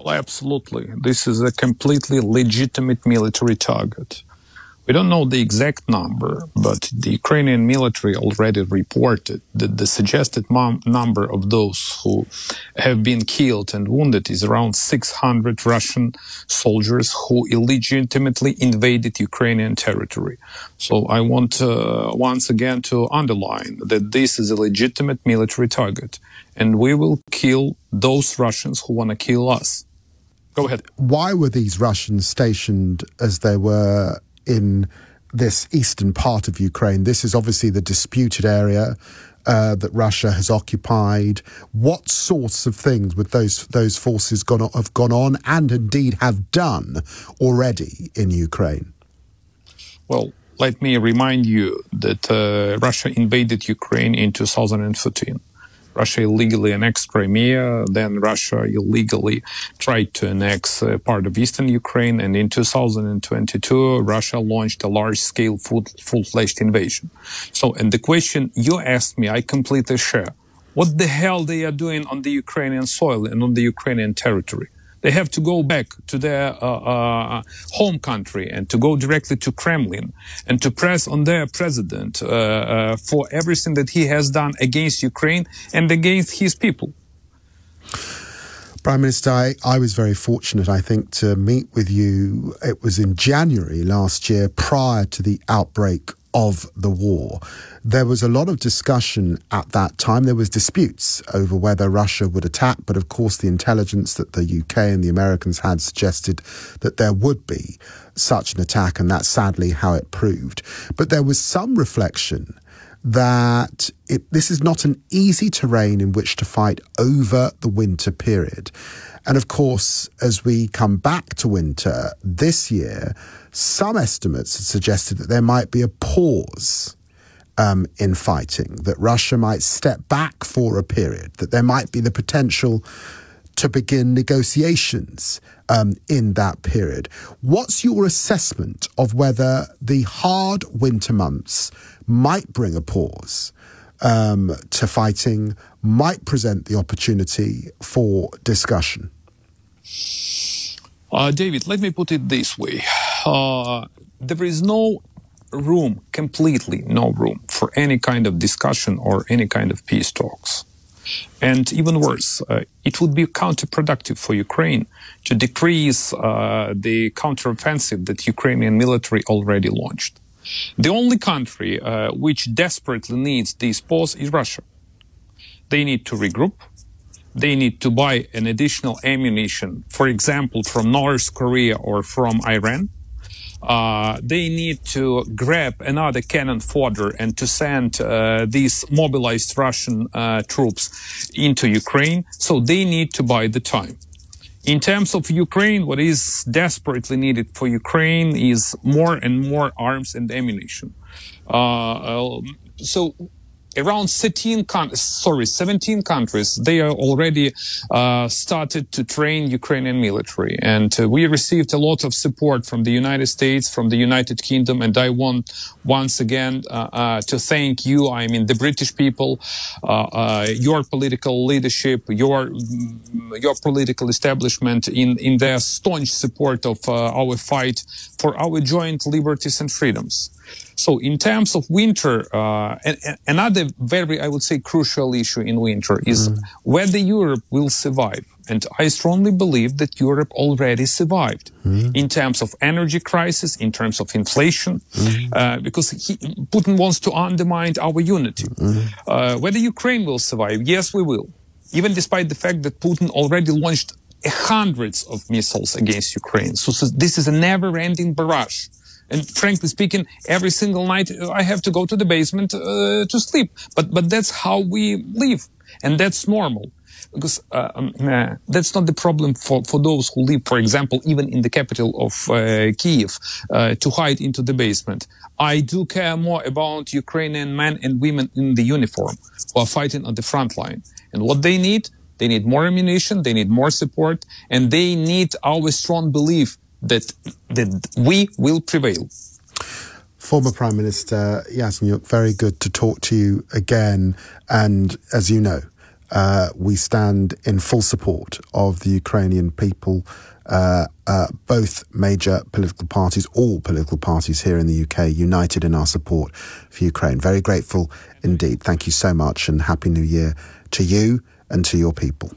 Well, absolutely. This is a completely legitimate military target. We don't know the exact number, but the Ukrainian military already reported that the suggested number of those who have been killed and wounded is around 600 Russian soldiers who illegitimately invaded Ukrainian territory. So I want once again to underline that this is a legitimate military target, and we will kill those Russians who want to kill us. Go ahead. Why were these Russians stationed as they were in this eastern part of Ukraine? This is obviously the disputed area that Russia has occupied. What sorts of things would those forces have gone on and indeed have done already in Ukraine? Well, let me remind you that Russia invaded Ukraine in 2014. Russia illegally annexed Crimea, then Russia illegally tried to annex part of eastern Ukraine, and in 2022, Russia launched a large-scale full-fledged invasion. So, and the question you asked me, I completely share. What the hell they are doing on the Ukrainian soil and on the Ukrainian territory? They have to go back to their home country and to go directly to Kremlin and to press on their president for everything that he has done against Ukraine and against his people. Prime Minister, I was very fortunate, I think, to meet with you. It was in January last year, prior to the outbreak of the war. There was a lot of discussion at that time. There was disputes over whether Russia would attack, but of course the intelligence that the UK and the Americans had suggested that there would be such an attack, and that's sadly how it proved. But there was some reflection that this is not an easy terrain in which to fight over the winter period. And of course, as we come back to winter this year, some estimates have suggested that there might be a pause in fighting, that Russia might step back for a period, that there might be the potential to begin negotiations in that period. What's your assessment of whether the hard winter months might bring a pause to fighting, might present the opportunity for discussion? David, let me put it this way. There is no room, completely no room, for any kind of discussion or any kind of peace talks. And even worse, it would be counterproductive for Ukraine to decrease the counteroffensive that Ukrainian military already launched. The only country which desperately needs this pause is Russia. They need to regroup. They need to buy an additional ammunition, for example, from North Korea or from Iran. They need to grab another cannon fodder and to send these mobilized Russian troops into Ukraine. So they need to buy the time. In terms of Ukraine, what is desperately needed for Ukraine is more and more arms and ammunition. So around 17 countries, they are already started to train Ukrainian military. And we received a lot of support from the United States, from the United Kingdom. And I want once again to thank you, I mean the British people, your political leadership, your political establishment in their staunch support of our fight for our joint liberties and freedoms. So in terms of winter, another very, I would say, crucial issue in winter is whether Europe will survive. And I strongly believe that Europe already survived in terms of energy crisis, in terms of inflation, because Putin wants to undermine our unity. Whether Ukraine will survive, yes, we will. Even despite the fact that Putin already launched hundreds of missiles against Ukraine. So this is a never-ending barrage. And frankly speaking, every single night I have to go to the basement to sleep. But that's how we live. And that's normal. Because that's not the problem for those who live, for example, even in the capital of Kyiv, to hide into the basement. I do care more about Ukrainian men and women in the uniform who are fighting on the front line. And what they need more ammunition, they need more support, and they need our strong belief that we will prevail. Former Prime Minister Yacenюk, very good to talk to you again. And as you know, we stand in full support of the Ukrainian people, both major political parties, all political parties here in the UK, united in our support for Ukraine. Very grateful indeed. Thank you so much, and Happy New Year to you and to your people.